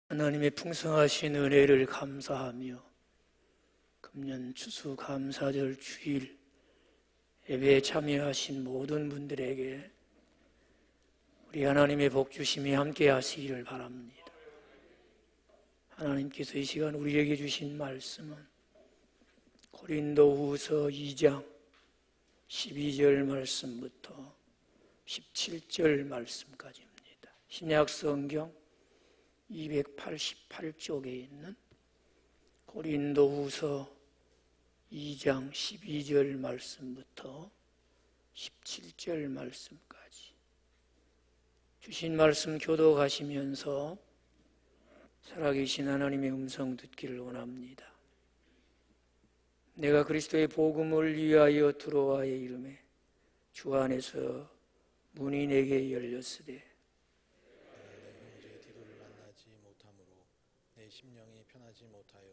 하나님의 풍성하신 은혜를 감사하며 금년 추수감사절 주일 예배에 참여하신 모든 분들에게 우리 하나님의 복주심이 함께 하시기를 바랍니다. 하나님께서 이 시간 우리에게 주신 말씀은 고린도후서 2장 12절 말씀부터 17절 말씀까지입니다. 신약성경 288쪽에 있는 고린도후서 2장 12절 말씀부터 17절 말씀까지 주신 말씀 교독하시면서 살아계신 하나님의 음성 듣기를 원합니다. 내가 그리스도의 복음을 위하여 들어와의 이름에 주 안에서 문이 내게 열렸으되 심령이 편하지 못하여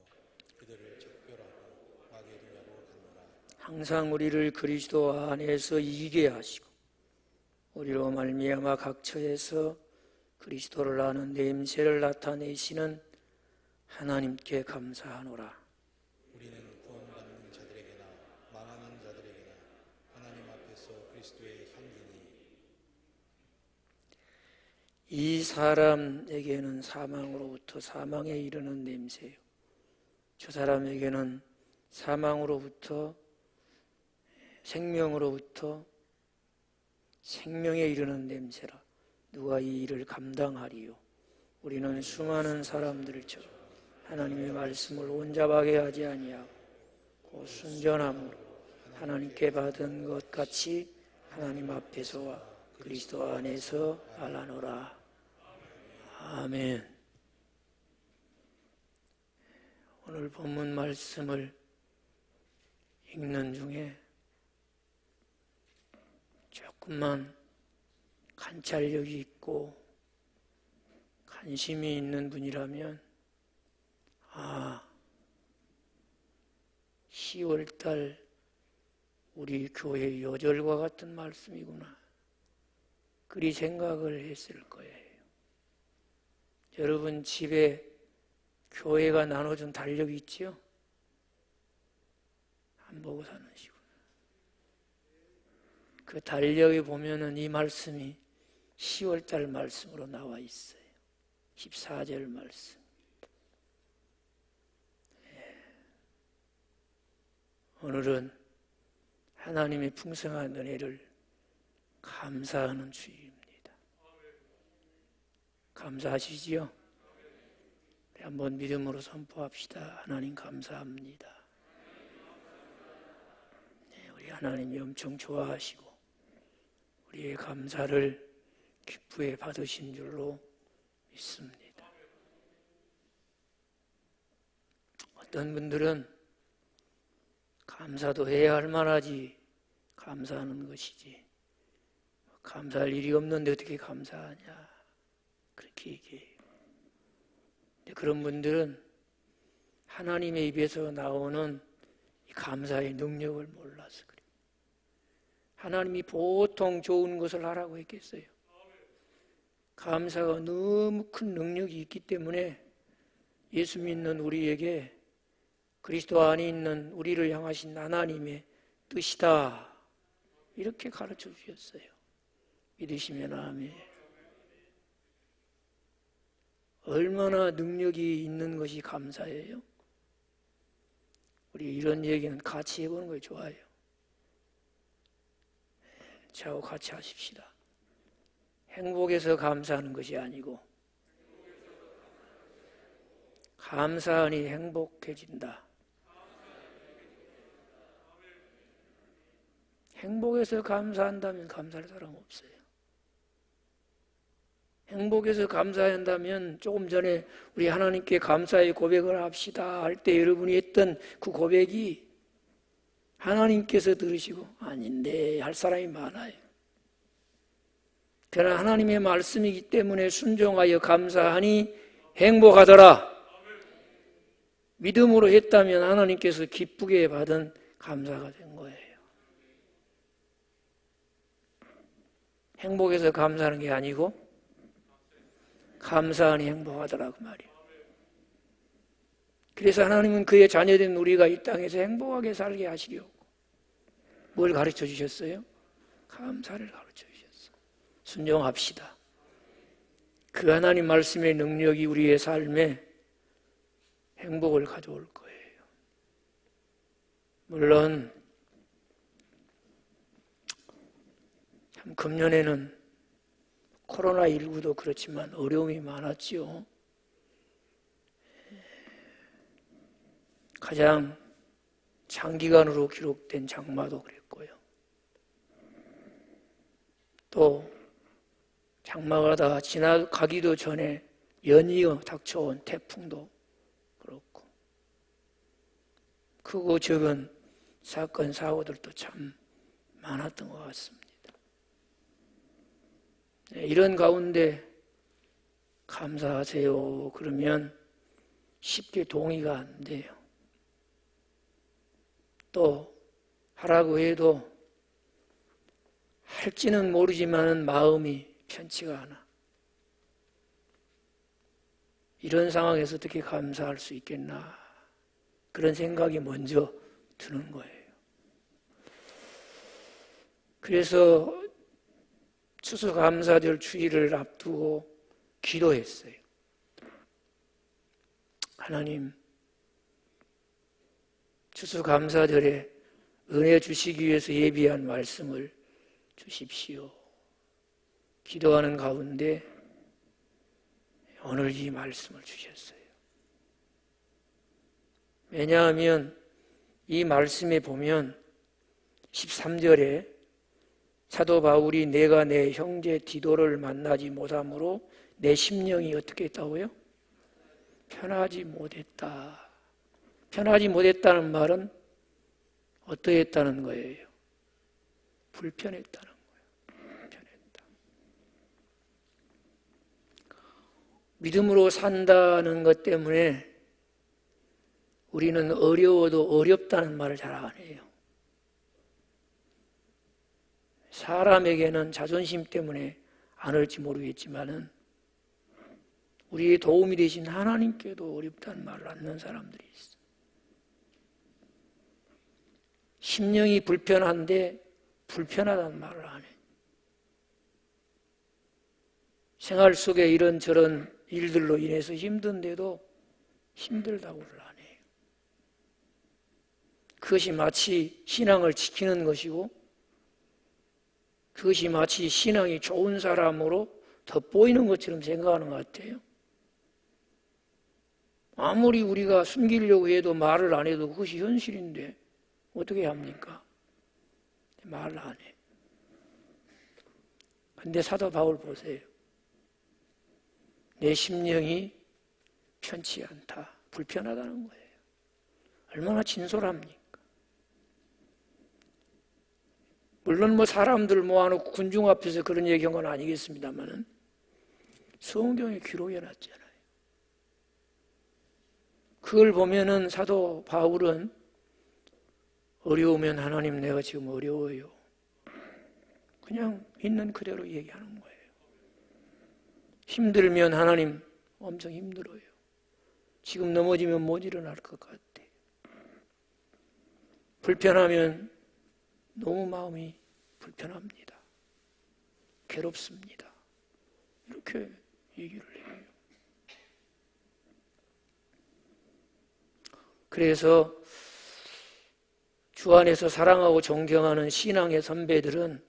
그들을 작별하고 마게도냐로 갔노라. 항상 우리를 그리스도 안에서 이기게 하시고 우리로 말미암아 각 처에서 그리스도를 아는 냄새를 나타내시는 하나님께 감사하노라. 우리는 구원받는 자들에게나 망하는 자들에게나 하나님 앞에서 그리스도의 향기니 이 사람에게는 사망으로부터 사망에 이르는 냄새요, 저 사람에게는 사망으로부터 생명으로부터 생명에 이르는 냄새라. 누가 이 일을 감당하리요? 우리는 수많은 사람들처럼 하나님의 말씀을 온잡하게 하지 아니하고 곧 순전함으로 하나님께 받은 것 같이 하나님 앞에서와 그리스도 안에서 말하노라. 아멘. 오늘 본문 말씀을 읽는 중에 조금만 관찰력이 있고 관심이 있는 분이라면 10월달 우리 교회 여절과 같은 말씀이구나, 그리 생각을 했을 거예요. 여러분 집에 교회가 나눠준 달력이 있지요? 안 보고 사는시구나. 그 달력에 보면은 이 말씀이 10월달 말씀으로 나와 있어요. 14절 말씀. 오늘은 하나님의 풍성한 은혜를 감사하는 주일입니다. 감사하시지요? 한번 믿음으로 선포합시다. 하나님 감사합니다. 우리 하나님이 엄청 좋아하시고 우리의 감사를 기쁘게 받으신 줄로 믿습니다. 어떤 분들은 감사도 해야 할 만하지, 감사하는 것이지 감사할 일이 없는데 어떻게 감사하냐, 그렇게 얘기해요. 그런 분들은 하나님의 입에서 나오는 이 감사의 능력을 몰라서 그래요. 하나님이 보통 좋은 것을 하라고 했겠어요? 감사가 너무 큰 능력이 있기 때문에 예수 믿는 우리에게 그리스도 안에 있는 우리를 향하신 하나님의 뜻이다, 이렇게 가르쳐 주셨어요. 믿으시면 아멘. 얼마나 능력이 있는 것이 감사예요? 우리 이런 얘기는 같이 해보는 걸 좋아해요. 저하고 같이 하십시다. 행복해서 감사하는 것이 아니고 감사하니 행복해진다. 행복해서 감사한다면 감사할 사람 없어요. 행복해서 감사한다면 조금 전에 우리 하나님께 감사의 고백을 합시다 할 때 여러분이 했던 그 고백이 하나님께서 들으시고 아닌데 할 사람이 많아요. 그러나 하나님의 말씀이기 때문에 순종하여 감사하니 행복하더라. 믿음으로 했다면 하나님께서 기쁘게 받은 감사가 된 거예요. 행복해서 감사하는 게 아니고 감사하니 행복하더라고 말이에요. 그래서 하나님은 그의 자녀된 우리가 이 땅에서 행복하게 살게 하시려고 뭘 가르쳐 주셨어요? 감사를 가르쳐 주셨어요. 순종합시다. 그 하나님 말씀의 능력이 우리의 삶에 행복을 가져올 거예요. 물론 참 금년에는 코로나19도 그렇지만 어려움이 많았지요. 가장 장기간으로 기록된 장마도 그랬고요. 또 장마가 다 지나가기도 전에 연이어 닥쳐온 태풍도 그렇고 크고 적은 사건 사고들도 참 많았던 것 같습니다. 이런 가운데 감사하세요 그러면 쉽게 동의가 안 돼요. 또 하라고 해도 할지는 모르지만 마음이 편치가 않아. 이런 상황에서 어떻게 감사할 수 있겠나 그런 생각이 먼저 드는 거예요. 그래서 추수감사절 주일을 앞두고 기도했어요. 하나님, 추수감사절에 은혜 주시기 위해서 예비한 말씀을 주십시오. 기도하는 가운데 오늘 이 말씀을 주셨어요. 왜냐하면 이 말씀에 보면 13절에 사도 바울이 내가 내 형제 디도를 만나지 못함으로 내 심령이 어떻게 했다고요? 편하지 못했다. 편하지 못했다는 말은 어떠했다는 거예요? 불편했다는 거예요. 불편했다. 믿음으로 산다는 것 때문에 우리는 어려워도 어렵다는 말을 잘 안 해요. 사람에게는 자존심 때문에 안 할지 모르겠지만은 우리의 도움이 되신 하나님께도 어렵다는 말을 안 하는 사람들이 있어요. 심령이 불편한데 불편하다는 말을 안 해. 생활 속에 이런저런 일들로 인해서 힘든데도 힘들다고를 안 해요. 그것이 마치 신앙을 지키는 것이고 그것이 마치 신앙이 좋은 사람으로 덧보이는 것처럼 생각하는 것 같아요. 아무리 우리가 숨기려고 해도 말을 안 해도 그것이 현실인데 어떻게 합니까? 말을 안 해. 근데 사도 바울 보세요. 내 심령이 편치 않다. 불편하다는 거예요. 얼마나 진솔합니까? 물론 사람들 모아놓고 군중 앞에서 그런 얘기한 건 아니겠습니다만은 성경에 기록해 놨잖아요. 그걸 보면은 사도 바울은 어려우면 하나님 내가 지금 어려워요. 그냥 있는 그대로 얘기하는 거예요. 힘들면 하나님 엄청 힘들어요. 지금 넘어지면 못 일어날 것 같아. 불편하면 너무 마음이 불편합니다. 괴롭습니다. 이렇게 얘기를 해요. 그래서 주 안에서 사랑하고 존경하는 신앙의 선배들은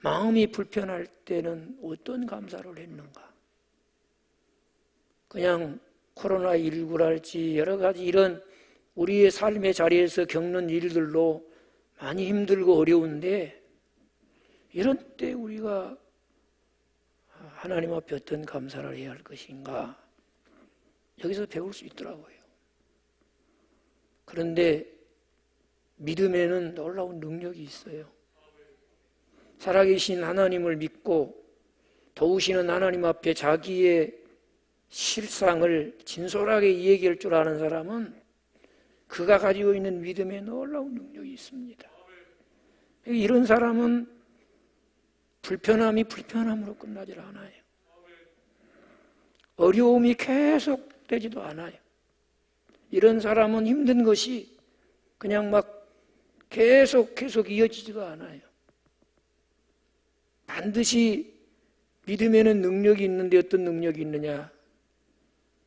마음이 불편할 때는 어떤 감사를 했는가? 그냥 코로나19랄지 여러 가지 이런 우리의 삶의 자리에서 겪는 일들로 많이 힘들고 어려운데 이런 때 우리가 하나님 앞에 어떤 감사를 해야 할 것인가? 여기서 배울 수 있더라고요. 그런데 믿음에는 놀라운 능력이 있어요. 살아계신 하나님을 믿고 도우시는 하나님 앞에 자기의 실상을 진솔하게 이야기할 줄 아는 사람은 그가 가지고 있는 믿음에 놀라운 능력이 있습니다. 이런 사람은 불편함이 불편함으로 끝나질 않아요. 어려움이 계속되지도 않아요. 이런 사람은 힘든 것이 그냥 막 계속 이어지지가 않아요. 반드시 믿음에는 능력이 있는데 어떤 능력이 있느냐?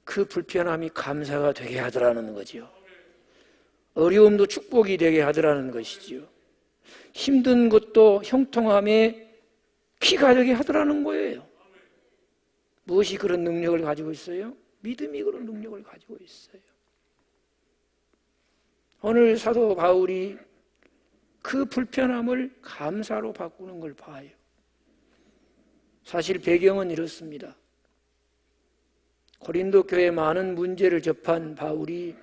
그 불편함이 감사가 되게 하더라는 거죠. 어려움도 축복이 되게 하더라는 것이지요. 힘든 것도 형통함에 키가 되게 하더라는 거예요. 무엇이 그런 능력을 가지고 있어요? 믿음이 그런 능력을 가지고 있어요. 오늘 사도 바울이 그 불편함을 감사로 바꾸는 걸 봐요. 사실 배경은 이렇습니다. 고린도 교회에 많은 문제를 접한 바울이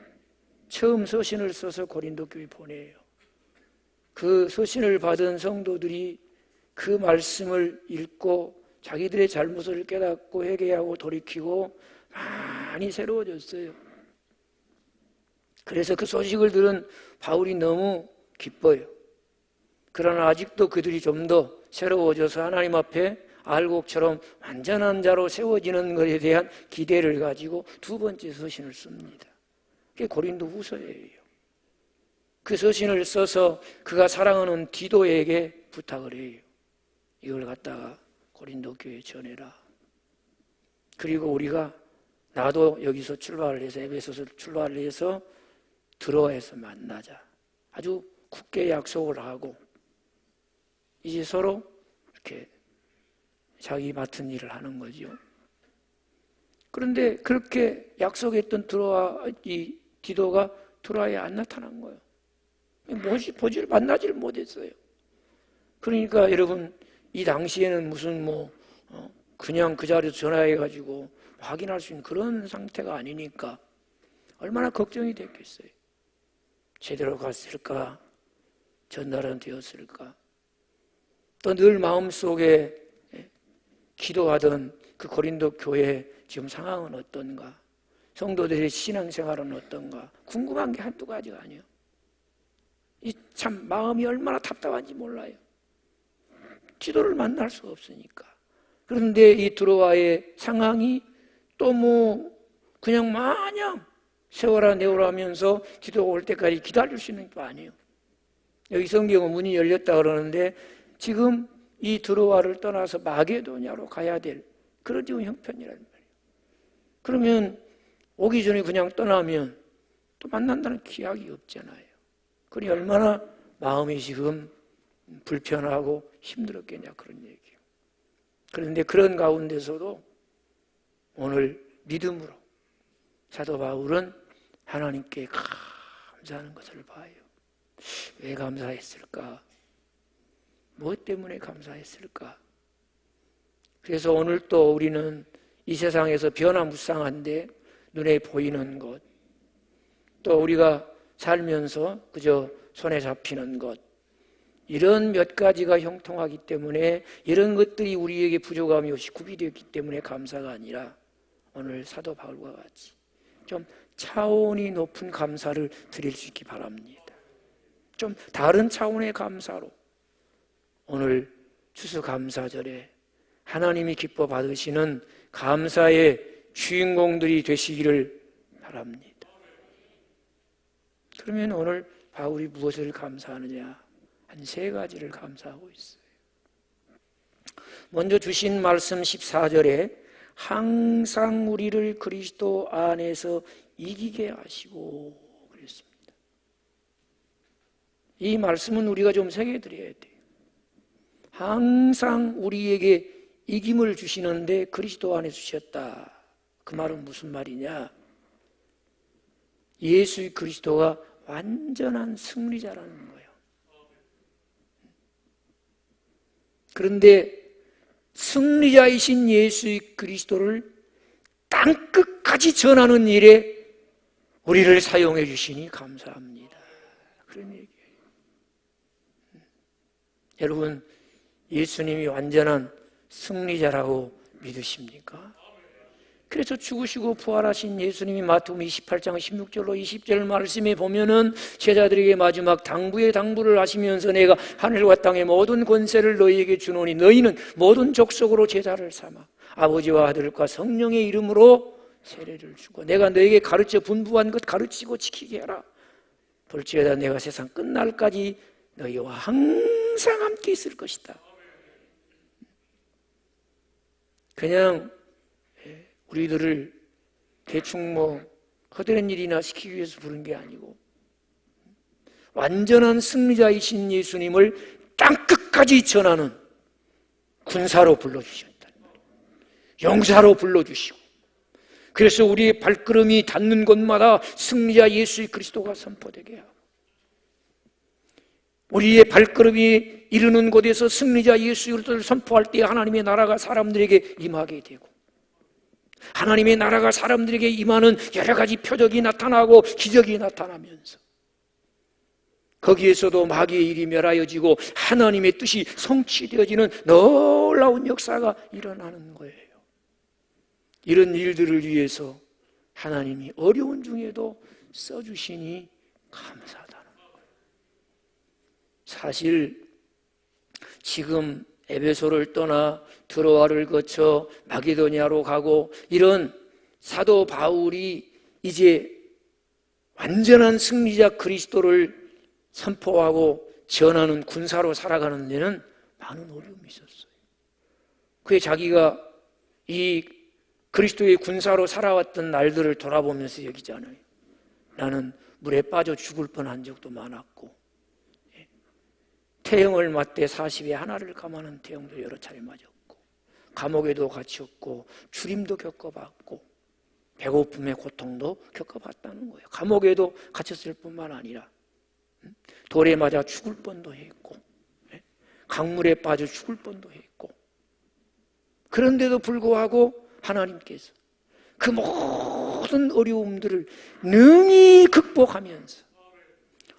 처음 서신을 써서 고린도 교회에 보내요. 그 서신을 받은 성도들이 그 말씀을 읽고 자기들의 잘못을 깨닫고 회개하고 돌이키고 많이 새로워졌어요. 그래서 그 소식을 들은 바울이 너무 기뻐요. 그러나 아직도 그들이 좀 더 새로워져서 하나님 앞에 알곡처럼 완전한 자로 세워지는 것에 대한 기대를 가지고 두 번째 서신을 씁니다. 그게 고린도 후서예요. 그 서신을 써서 그가 사랑하는 디도에게 부탁을 해요. 이걸 갖다가 고린도 교회에 전해라. 그리고 우리가 나도 여기서 출발을 해서 에베소서 출발을 해서 드로아에서 만나자. 아주 굳게 약속을 하고 이제 서로 이렇게 자기 맡은 일을 하는 거죠. 그런데 그렇게 약속했던 이 디도가 드로아에 안 나타난 거예요. 만나지를 못했어요. 그러니까 여러분 이 당시에는 무슨 그냥 그 자리에서 전화해가지고 확인할 수 있는 그런 상태가 아니니까 얼마나 걱정이 됐겠어요. 제대로 갔을까? 전달은 되었을까? 또 늘 마음속에 기도하던 그 고린도 교회 지금 상황은 어떤가? 성도들의 신앙생활은 어떤가? 궁금한 게 한두 가지가 아니에요. 이 참 마음이 얼마나 답답한지 몰라요. 기도를 만날 수가 없으니까. 그런데 이 드로아의 상황이 또 그냥 마냥 세워라 내오라 하면서 기도가 올 때까지 기다릴 수 있는 게 아니에요. 여기 성경은 문이 열렸다 그러는데 지금 이 드로아를 떠나서 마게도냐로 가야 될 그런 지금 형편이란 말이에요. 그러면 오기 전에 그냥 떠나면 또 만난다는 기약이 없잖아요. 그러니 얼마나 마음이 지금 불편하고 힘들었겠냐 그런 얘기예요. 그런데 그런 가운데서도 오늘 믿음으로 사도 바울은 하나님께 감사하는 것을 봐요. 왜 감사했을까? 무엇 때문에 감사했을까? 그래서 오늘 또 우리는 이 세상에서 변화무쌍한데 눈에 보이는 것, 또 우리가 살면서 그저 손에 잡히는 것, 이런 몇 가지가 형통하기 때문에 이런 것들이 우리에게 부족함이 없이 구비되었기 때문에 감사가 아니라 오늘 사도 바울과 같이 좀 차원이 높은 감사를 드릴 수 있기 바랍니다. 좀 다른 차원의 감사로 오늘 추수감사절에 하나님이 기뻐 받으시는 감사의 주인공들이 되시기를 바랍니다. 그러면 오늘 바울이 무엇을 감사하느냐? 한 3가지를 감사하고 있어요. 먼저 주신 말씀 14절에 항상 우리를 그리스도 안에서 이기게 하시고 그랬습니다. 이 말씀은 우리가 좀 새겨드려야 돼요. 항상 우리에게 이김을 주시는데 그리스도 안에 주셨다. 그 말은 무슨 말이냐? 예수 그리스도가 완전한 승리자라는 거예요. 그런데 승리자이신 예수 그리스도를 땅끝까지 전하는 일에 우리를 사용해 주시니 감사합니다. 그런 얘기예요. 여러분, 예수님이 완전한 승리자라고 믿으십니까? 그래서 죽으시고 부활하신 예수님이 마태복음 28장 16절로 20절 말씀에 보면은 제자들에게 마지막 당부의 당부를 하시면서 내가 하늘과 땅의 모든 권세를 너희에게 주노니 너희는 모든 족속으로 제자를 삼아 아버지와 아들과 성령의 이름으로 세례를 주고 내가 너에게 가르쳐 분부한 것 가르치고 지키게 하라. 볼지어다 내가 세상 끝날까지 너희와 항상 함께 있을 것이다. 그냥 우리들을 대충 허드렛 일이나 시키기 위해서 부른 게 아니고 완전한 승리자이신 예수님을 땅끝까지 전하는 군사로 불러주셨다. 용사로 불러주시고 그래서 우리의 발걸음이 닿는 곳마다 승리자 예수 그리스도가 선포되게 하고 우리의 발걸음이 이르는 곳에서 승리자 예수 그리스도를 선포할 때 하나님의 나라가 사람들에게 임하게 되고 하나님의 나라가 사람들에게 임하는 여러 가지 표적이 나타나고 기적이 나타나면서 거기에서도 마귀의 일이 멸하여지고 하나님의 뜻이 성취되어지는 놀라운 역사가 일어나는 거예요. 이런 일들을 위해서 하나님이 어려운 중에도 써주시니 감사하다는 거예요. 사실 지금 에베소를 떠나 드로아를 거쳐 마게도니아로 가고 이런 사도 바울이 이제 완전한 승리자 그리스도를 선포하고 전하는 군사로 살아가는 데는 많은 어려움이 있었어요. 그에 자기가 이 그리스도의 군사로 살아왔던 날들을 돌아보면서 여기잖아요. 나는 물에 빠져 죽을 뻔한 적도 많았고 태형을 맞대 40에 하나를 감하는 태형도 여러 차례 맞았고 감옥에도 갇혔고 주림도 겪어봤고 배고픔의 고통도 겪어봤다는 거예요. 감옥에도 갇혔을 뿐만 아니라 돌에 맞아 죽을 뻔도 했고 강물에 빠져 죽을 뻔도 했고 그런데도 불구하고 하나님께서 그 모든 어려움들을 능히 극복하면서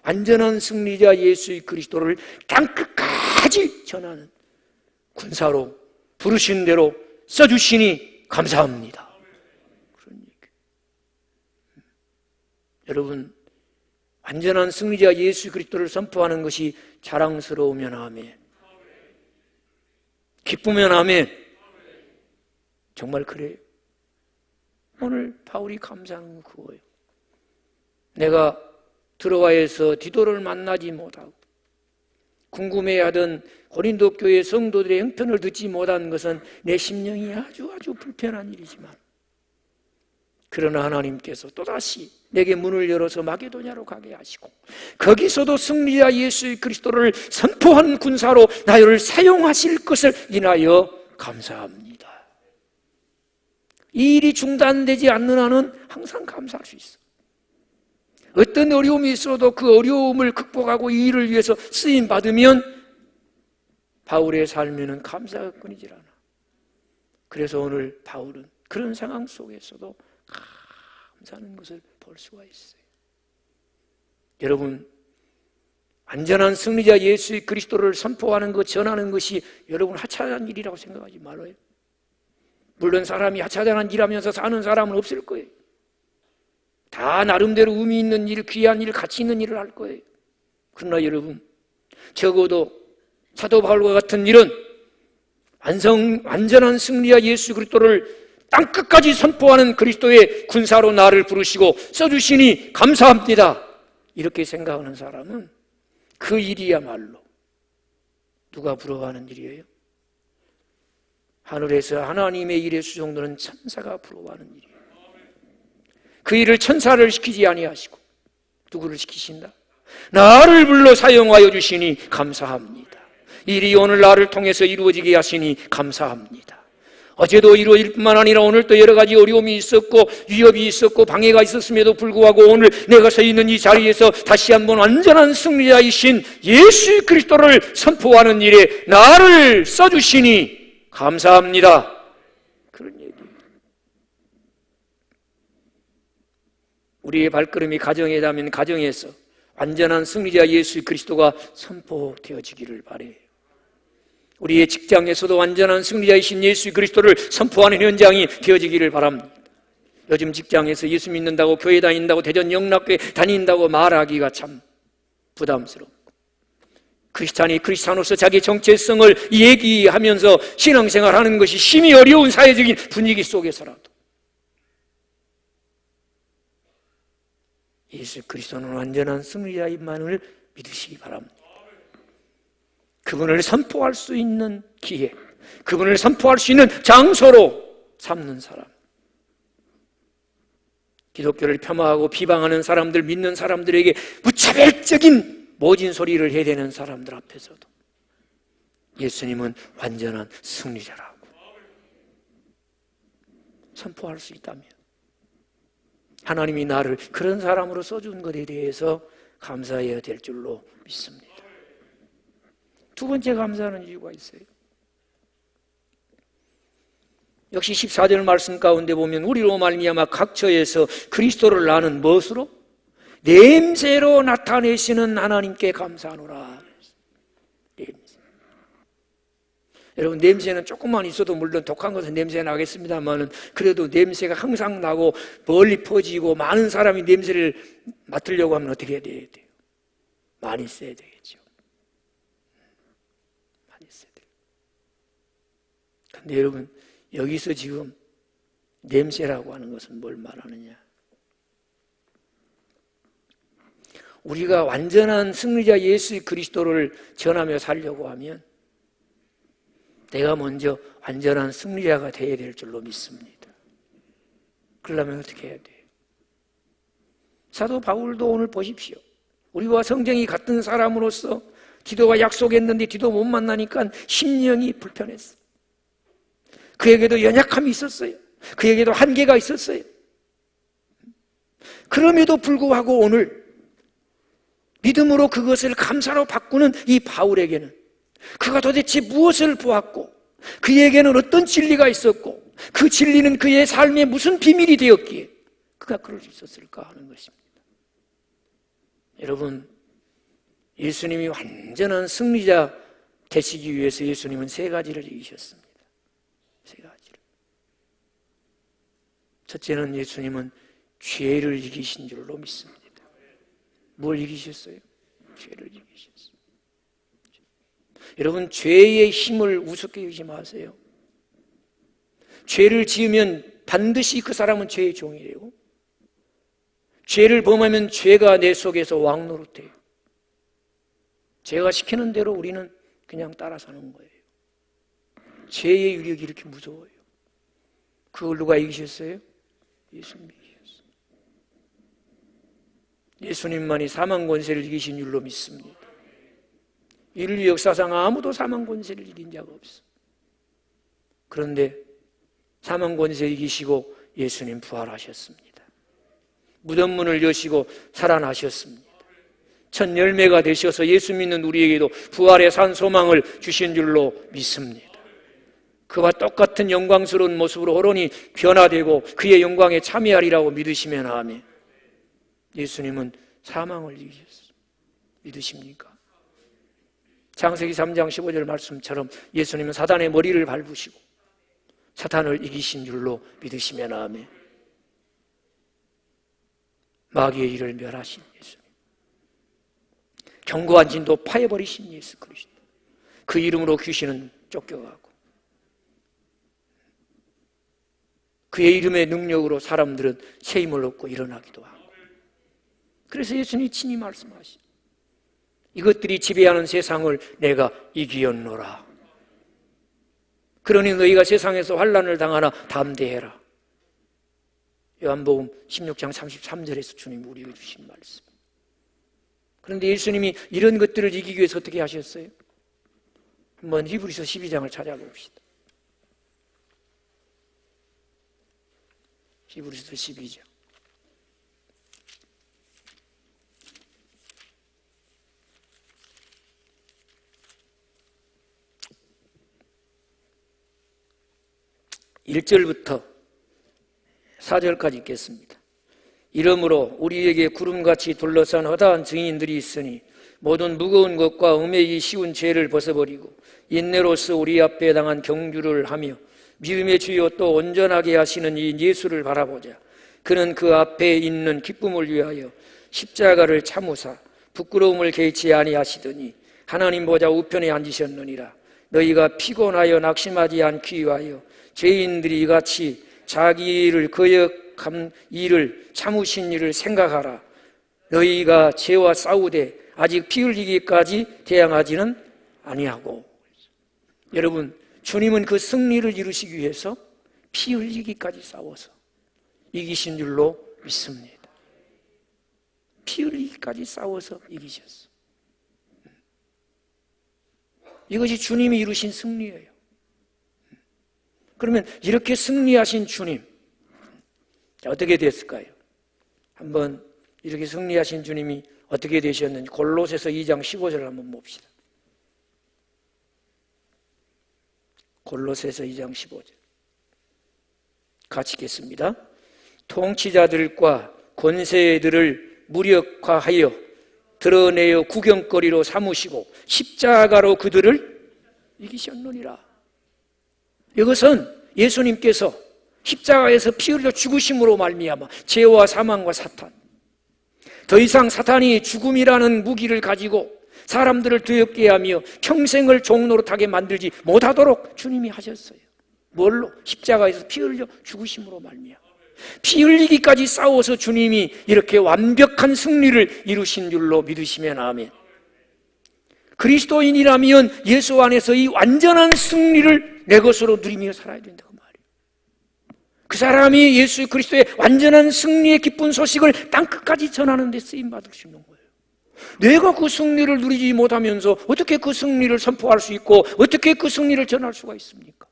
완전한 승리자 예수 그리스도를 땅끝까지 전하는 군사로 부르신 대로 써주시니 감사합니다. 그런 얘기. 여러분 완전한 승리자 예수 그리스도를 선포하는 것이 자랑스러우면 아멘, 기쁘면 아멘. 정말 그래요. 오늘 바울이 감사하는 건 그거예요. 내가 드로아에서 디도를 만나지 못하고 궁금해하던 고린도 교회 성도들의 형편을 듣지 못한 것은 내 심령이 아주 불편한 일이지만 그러나 하나님께서 또다시 내게 문을 열어서 마게도냐로 가게 하시고 거기서도 승리자 예수 그리스도를 선포한 군사로 나를 사용하실 것을 인하여 감사합니다. 이 일이 중단되지 않는 한은 항상 감사할 수 있어. 어떤 어려움이 있어도 그 어려움을 극복하고 이 일을 위해서 쓰임받으면 바울의 삶에는 감사가 끊이질 않아. 그래서 오늘 바울은 그런 상황 속에서도 감사하는 것을 볼 수가 있어요. 여러분 완전한 승리자 예수 그리스도를 선포하는 것, 전하는 것이 여러분 하찮은 일이라고 생각하지 말아요. 물론 사람이 하찮은 일하면서 사는 사람은 없을 거예요. 다 나름대로 의미 있는 일, 귀한 일, 가치 있는 일을 할 거예요. 그러나 여러분 적어도 사도 바울과 같은 일은 완전한 승리자 예수 그리스도를 땅끝까지 선포하는 그리스도의 군사로 나를 부르시고 써주시니 감사합니다. 이렇게 생각하는 사람은 그 일이야말로 누가 부러워하는 일이에요? 하늘에서 하나님의 일의 수종들은 천사가 부러워하는 일이에요. 그 일을 천사를 시키지 아니하시고 누구를 시키신다? 나를 불러 사용하여 주시니 감사합니다. 일이 오늘 나를 통해서 이루어지게 하시니 감사합니다. 어제도 이루어질 뿐만 아니라 오늘도 여러 가지 어려움이 있었고 위협이 있었고 방해가 있었음에도 불구하고 오늘 내가 서 있는 이 자리에서 다시 한번 완전한 승리자이신 예수 그리스도를 선포하는 일에 나를 써주시니 감사합니다. 그런 얘기예요. 우리의 발걸음이 가정에 닿으면 가정에서 완전한 승리자 예수 그리스도가 선포되어지기를 바라요. 우리의 직장에서도 완전한 승리자이신 예수 그리스도를 선포하는 현장이 되어지기를 바랍니다. 요즘 직장에서 예수 믿는다고 교회 다닌다고 대전 영락교회 다닌다고 말하기가 참 부담스럽고 크리스찬으로서 자기 정체성을 얘기하면서 신앙생활하는 것이 심히 어려운 사회적인 분위기 속에서라도 예수 그리스도는 완전한 승리자임만을 믿으시기 바랍니다. 그분을 선포할 수 있는 기회, 그분을 선포할 수 있는 장소로 삼는 사람, 기독교를 폄하하고 비방하는 사람들, 믿는 사람들에게 무차별적인 모진 소리를 해대는 사람들 앞에서도 예수님은 완전한 승리자라고 선포할 수 있다면 하나님이 나를 그런 사람으로 써준 것에 대해서 감사해야 될 줄로 믿습니다. 두 번째 감사하는 이유가 있어요. 역시 14절 말씀 가운데 보면 우리로 말미암아 각처에서 그리스도를 나는 무엇으로? 냄새로 나타내시는 하나님께 감사하노라. 냄새. 여러분, 냄새는 조금만 있어도 물론 독한 것은 냄새 나겠습니다만 그래도 냄새가 항상 나고 멀리 퍼지고 많은 사람이 냄새를 맡으려고 하면 어떻게 해야 돼요? 많이 써야 되겠죠. 많이 써야 돼요. 근데 여러분, 여기서 지금 냄새라고 하는 것은 뭘 말하느냐? 우리가 완전한 승리자 예수 그리스도를 전하며 살려고 하면 내가 먼저 완전한 승리자가 되어야 될 줄로 믿습니다. 그러려면 어떻게 해야 돼요? 사도 바울도 오늘 보십시오. 우리와 성정이 같은 사람으로서 디도가 약속했는데 디도 못 만나니까 심령이 불편했어. 그에게도 연약함이 있었어요. 그에게도 한계가 있었어요. 그럼에도 불구하고 오늘 믿음으로 그것을 감사로 바꾸는 이 바울에게는 그가 도대체 무엇을 보았고 그에게는 어떤 진리가 있었고 그 진리는 그의 삶에 무슨 비밀이 되었기에 그가 그럴 수 있었을까 하는 것입니다. 여러분, 예수님이 완전한 승리자 되시기 위해서 예수님은 세 가지를 이기셨습니다. 세 가지를. 첫째는 예수님은 죄를 이기신 줄로 믿습니다. 뭘 이기셨어요? 죄를 이기셨어요. 여러분, 죄의 힘을 우습게 여기지 마세요. 죄를 지으면 반드시 그 사람은 죄의 종이 되고 죄를 범하면 죄가 내 속에서 왕노릇해요. 죄가 시키는 대로 우리는 그냥 따라 사는 거예요. 죄의 유력이 이렇게 무서워요. 그걸 누가 이기셨어요? 예수님이 이기셨어요. 예수님만이 사망 권세를 이기신 줄로 믿습니다. 인류 역사상 아무도 사망 권세를 이긴 자가 없어. 그런데 사망 권세 이기시고 예수님 부활하셨습니다. 무덤 문을 여시고 살아나셨습니다. 첫 열매가 되셔서 예수 믿는 우리에게도 부활의 산 소망을 주신 줄로 믿습니다. 그와 똑같은 영광스러운 모습으로 호론이 변화되고 그의 영광에 참여하리라고 믿으시면 아멘. 예수님은 사망을 이기셨어요. 믿으십니까? 창세기 3장 15절 말씀처럼 예수님은 사단의 머리를 밟으시고 사탄을 이기신 줄로 믿으시면 아멘. 마귀의 일을 멸하신 예수님, 견고한 진도 파해버리신 예수 그리스도, 그 이름으로 귀신은 쫓겨가고 그의 이름의 능력으로 사람들은 새 힘을 얻고 일어나기도 하고. 그래서 예수님이 친히 말씀하시 이것들이 지배하는 세상을 내가 이기었노라. 그러니 너희가 세상에서 환난을 당하나 담대해라. 요한복음 16장 33절에서 주님이 우리에게 주신 말씀. 그런데 예수님이 이런 것들을 이기기 위해서 어떻게 하셨어요? 한번 히브리서 12장을 찾아봅시다. 히브리서 12장. (1절부터) 4절까지 읽겠습니다. 이러므로 우리에게 구름같이 둘러싼 허다한 증인들이 있으니 모든 무거운 것과 음행이 쉬운 죄를 벗어버리고 인내로서 우리 앞에 당한 경주를 하며 믿음의 주여 또 온전하게 하시는 이 예수를 바라보자. 그는 그 앞에 있는 기쁨을 위하여 십자가를 참으사 부끄러움을 개의치 아니하시더니 하나님 보좌 우편에 앉으셨느니라. 너희가 피곤하여 낙심하지 않기 위하여 죄인들이 이같이 자기 일을 거역한 일을 참으신 일을 생각하라. 너희가 죄와 싸우되 아직 피 흘리기까지 대항하지는 아니하고. 여러분, 주님은 그 승리를 이루시기 위해서 피 흘리기까지 싸워서 이기신 줄로 믿습니다. 피 흘리기까지 싸워서 이기셨어. 이것이 주님이 이루신 승리예요. 그러면 이렇게 승리하신 주님, 어떻게 됐을까요? 한번 이렇게 승리하신 주님이 어떻게 되셨는지 골로새서 2장 15절을 한번 봅시다. 골로새서 2장 15절 같이 읽겠습니다. 통치자들과 권세들을 무력화하여 드러내어 구경거리로 삼으시고 십자가로 그들을 이기셨느니라. 이것은 예수님께서 십자가에서 피 흘려 죽으심으로 말미암아 죄와 사망과 사탄, 더 이상 사탄이 죽음이라는 무기를 가지고 사람들을 두렵게 하며 평생을 종노릇하게 만들지 못하도록 주님이 하셨어요. 뭘로? 십자가에서 피 흘려 죽으심으로 말미암아 피 흘리기까지 싸워서 주님이 이렇게 완벽한 승리를 이루신 줄로 믿으시면 아멘. 그리스도인이라면 예수 안에서 이 완전한 승리를 내 것으로 누리며 살아야 된다고 말이에요. 그 사람이 예수 그리스도의 완전한 승리의 기쁜 소식을 땅끝까지 전하는 데 쓰임받을 수 있는 거예요. 내가 그 승리를 누리지 못하면서 어떻게 그 승리를 선포할 수 있고 어떻게 그 승리를 전할 수가 있습니까?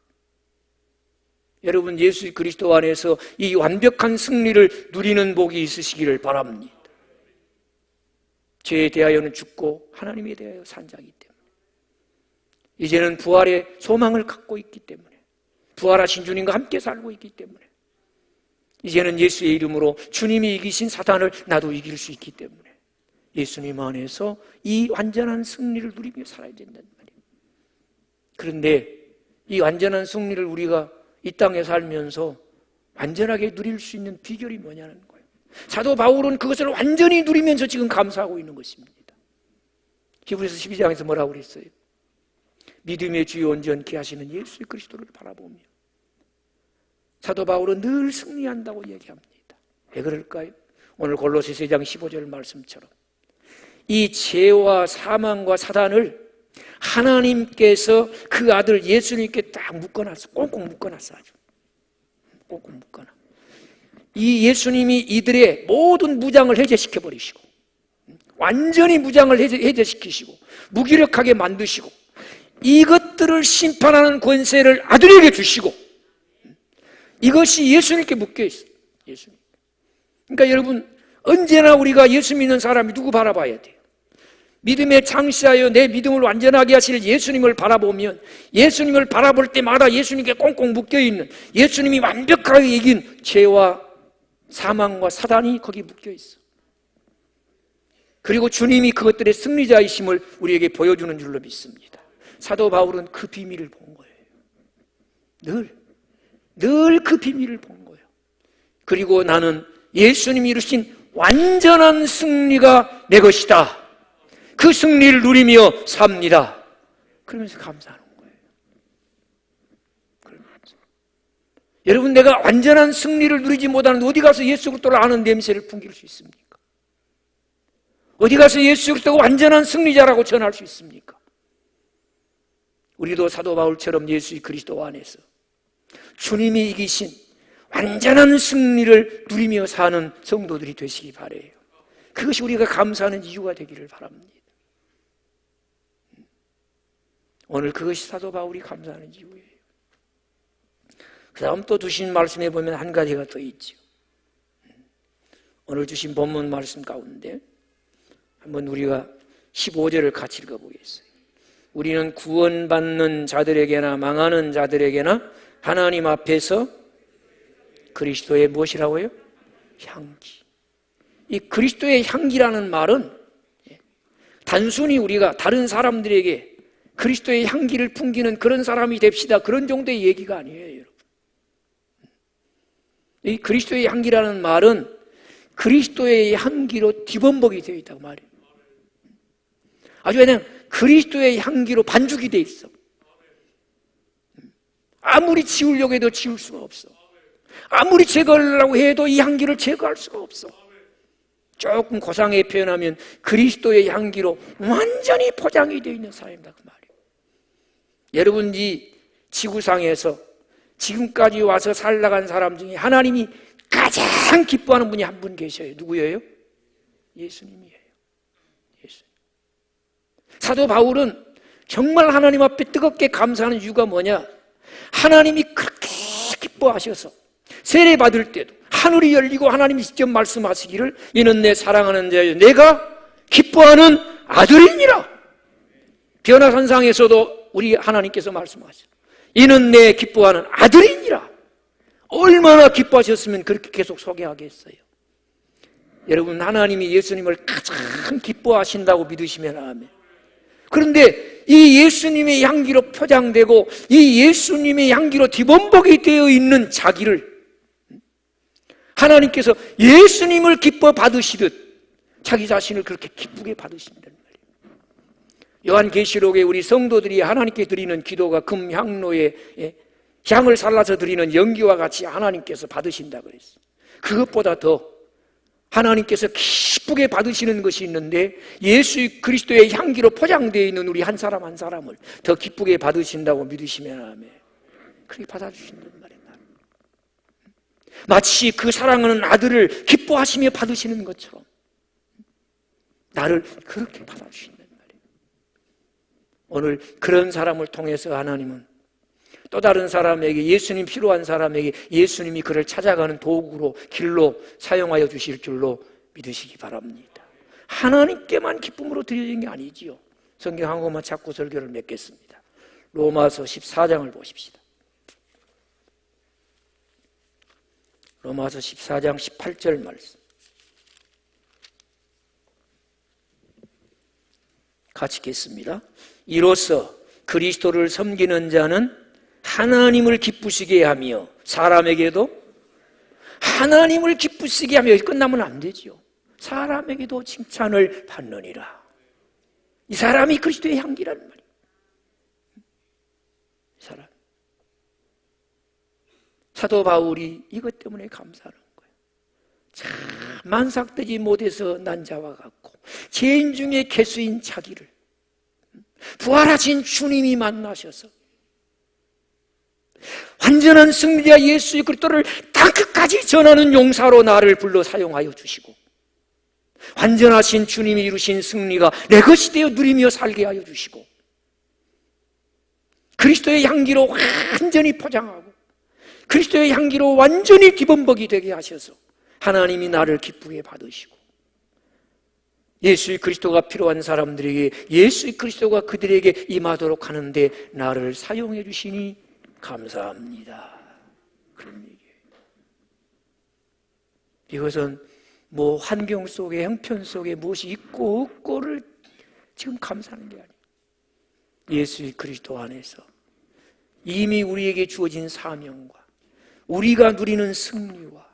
여러분, 예수 그리스도 안에서 이 완벽한 승리를 누리는 복이 있으시기를 바랍니다. 죄에 대하여는 죽고 하나님에 대하여 산 자이기 때문에 이제는 부활의 소망을 갖고 있기 때문에 부활하신 주님과 함께 살고 있기 때문에 이제는 예수의 이름으로 주님이 이기신 사탄을 나도 이길 수 있기 때문에 예수님 안에서 이 완전한 승리를 누리며 살아야 된다는 말이에요. 그런데 이 완전한 승리를 우리가 이 땅에 살면서 완전하게 누릴 수 있는 비결이 뭐냐는 거예요. 사도 바울은 그것을 완전히 누리면서 지금 감사하고 있는 것입니다. 히브리서 12장에서 뭐라고 그랬어요? 믿음의 주요 온전케 하시는 예수 그리스도를 바라보며 사도 바울은 늘 승리한다고 얘기합니다. 왜 그럴까요? 오늘 골로새서 2장 15절 말씀처럼 이 죄와 사망과 사단을 하나님께서 그 아들 예수님께 딱 묶어놨어. 꽁꽁 묶어놨어. 아주 꽁꽁 묶어놔. 이 예수님이 이들의 모든 무장을 해제시켜버리시고 완전히 무장을 해제시키시고 무기력하게 만드시고 이것들을 심판하는 권세를 아들에게 주시고 이것이 예수님께 묶여있어요. 예수님. 그러니까 여러분, 언제나 우리가 예수 믿는 사람이 누구 바라봐야 돼요? 믿음에 창시하여 내 믿음을 완전하게 하실 예수님을 바라보면 예수님을 바라볼 때마다 예수님께 꽁꽁 묶여있는 예수님이 완벽하게 이긴 죄와 사망과 사단이 거기 묶여있어. 그리고 주님이 그것들의 승리자이심을 우리에게 보여주는 줄로 믿습니다. 사도 바울은 그 비밀을 본 거예요. 늘 그 비밀을 본 거예요. 그리고 나는 예수님이 이루신 완전한 승리가 내 것이다. 그 승리를 누리며 삽니다. 그러면서 감사하는 거예요. 그러면서. 여러분, 내가 완전한 승리를 누리지 못하는데 어디 가서 예수 그리스도를 아는 냄새를 풍길 수 있습니까? 어디 가서 예수 그리스도가 완전한 승리자라고 전할 수 있습니까? 우리도 사도 바울처럼 예수 그리스도 안에서 주님이 이기신 완전한 승리를 누리며 사는 성도들이 되시기 바라요. 그것이 우리가 감사하는 이유가 되기를 바랍니다. 오늘 그것이 사도 바울이 감사하는 이유예요. 그 다음 또 주신 말씀에 보면 한 가지가 더 있죠. 오늘 주신 본문 말씀 가운데 한번 우리가 15절을 같이 읽어보겠어요. 우리는 구원받는 자들에게나 망하는 자들에게나 하나님 앞에서 그리스도의 무엇이라고요? 향기. 이 그리스도의 향기라는 말은 단순히 우리가 다른 사람들에게 그리스도의 향기를 풍기는 그런 사람이 됩시다, 그런 정도의 얘기가 아니에요, 여러분. 이 그리스도의 향기라는 말은 그리스도의 향기로 뒤범벅이 되어 있다고 말이에요. 아주 그냥 그리스도의 향기로 반죽이 되어 있어. 아무리 지우려고 해도 지울 수가 없어. 아무리 제거하려고 해도 이 향기를 제거할 수가 없어. 조금 고상하게 표현하면 그리스도의 향기로 완전히 포장이 되어 있는 사람이다 그 말이에요. 여러분 이 지구상에서 지금까지 와서 살아간 사람 중에 하나님이 가장 기뻐하는 분이 한 분 계셔요. 누구예요? 예수님이에요. 예수님. 사도 바울은 정말 하나님 앞에 뜨겁게 감사하는 이유가 뭐냐? 하나님이 그렇게 기뻐하셔서 세례 받을 때도 하늘이 열리고 하나님이 직접 말씀하시기를 이는 내 사랑하는 자여 내가 기뻐하는 아들이니라. 변화산상에서도 우리 하나님께서 말씀하시죠. 이는 내 기뻐하는 아들이니라. 얼마나 기뻐하셨으면 그렇게 계속 소개하겠어요. 여러분 하나님이 예수님을 가장 기뻐하신다고 믿으시면 아멘. 그런데 이 예수님의 향기로 포장되고 이 예수님의 향기로 뒤범벅이 되어 있는 자기를 하나님께서 예수님을 기뻐 받으시듯 자기 자신을 그렇게 기쁘게 받으신다는 말이에요. 요한계시록에 우리 성도들이 하나님께 드리는 기도가 금향로에 향을 살라서 드리는 연기와 같이 하나님께서 받으신다고 그랬어요. 그것보다 더 하나님께서 기쁘게 받으시는 것이 있는데 예수 그리스도의 향기로 포장되어 있는 우리 한 사람 한 사람을 더 기쁘게 받으신다고 믿으시면 아멘. 그렇게 받아주신단 말이에요. 마치 그 사랑하는 아들을 기뻐하시며 받으시는 것처럼 나를 그렇게 받아주신단 말이에요. 오늘 그런 사람을 통해서 하나님은 또 다른 사람에게 예수님 필요한 사람에게 예수님이 그를 찾아가는 도구로 길로 사용하여 주실 줄로 믿으시기 바랍니다. 하나님께만 기쁨으로 드려진 게 아니지요. 성경 한 권만 찾고 설교를 맺겠습니다. 로마서 14장을 보십시다. 로마서 14장 18절 말씀 같이 읽겠습니다. 이로써 그리스도를 섬기는 자는 하나님을 기쁘시게 하며 사람에게도 하나님을 기쁘시게 하며 끝나면 안 되지요. 사람에게도 칭찬을 받느니라. 이 사람이 그리스도의 향기라는 말이에요. 이 사람. 사도 바울이 이것 때문에 감사하는 거예요. 참 만삭되지 못해서 난 자와 같고 죄인 중에 괴수인 자기를 부활하신 주님이 만나셔서 완전한 승리자 예수 그리스도를 땅끝까지 전하는 용사로 나를 불러 사용하여 주시고 완전하신 주님이 이루신 승리가 내 것이 되어 누리며 살게 하여 주시고 그리스도의 향기로 완전히 포장하고 그리스도의 향기로 완전히 뒤범벅이 되게 하셔서 하나님이 나를 기쁘게 받으시고 예수 그리스도가 필요한 사람들에게 예수 그리스도가 그들에게 임하도록 하는데 나를 사용해 주시니 감사합니다. 그런 얘기예요. 이것은 뭐 환경 속에 형편 속에 무엇이 있고 없고를 지금 감사하는 게 아니에요. 예수 그리스도 안에서 이미 우리에게 주어진 사명과 우리가 누리는 승리와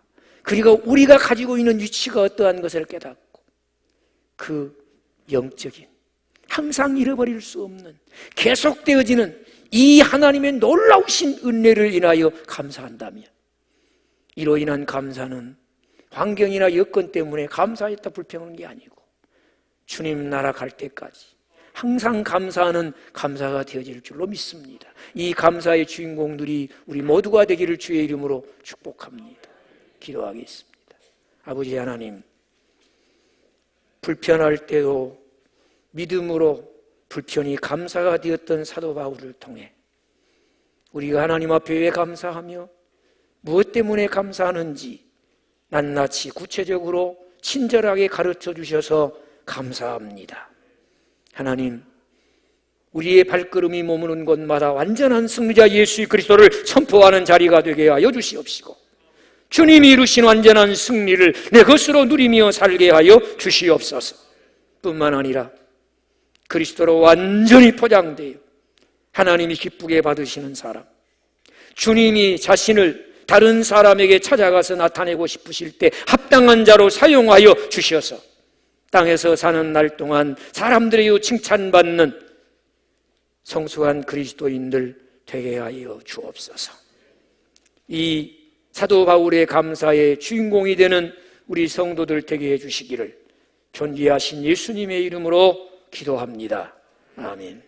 그리고 우리가 가지고 있는 위치가 어떠한 것을 깨닫고 그 영적인 항상 잃어버릴 수 없는 계속되어지는 이 하나님의 놀라우신 은혜를 인하여 감사한다면 이로 인한 감사는 환경이나 여건 때문에 감사했다 불평하는 게 아니고 주님 나라 갈 때까지 항상 감사하는 감사가 되어질 줄로 믿습니다. 이 감사의 주인공들이 우리 모두가 되기를 주의 이름으로 축복합니다. 기도하겠습니다. 아버지 하나님, 불편할 때도 믿음으로 불편이 감사가 되었던 사도 바울을 통해 우리가 하나님 앞에 왜 감사하며 무엇 때문에 감사하는지 낱낱이 구체적으로 친절하게 가르쳐 주셔서 감사합니다. 하나님, 우리의 발걸음이 머무는 곳마다 완전한 승리자 예수 그리스도를 선포하는 자리가 되게 하여 주시옵시고 주님이 이루신 완전한 승리를 내 것으로 누리며 살게 하여 주시옵소서. 뿐만 아니라 그리스도로 완전히 포장되어 하나님이 기쁘게 받으시는 사람, 주님이 자신을 다른 사람에게 찾아가서 나타내고 싶으실 때 합당한 자로 사용하여 주셔서 땅에서 사는 날 동안 사람들에게 칭찬받는 성숙한 그리스도인들 되게 하여 주옵소서. 이 사도 바울의 감사의 주인공이 되는 우리 성도들 되게 해주시기를 존귀하신 예수님의 이름으로 기도합니다. 아멘.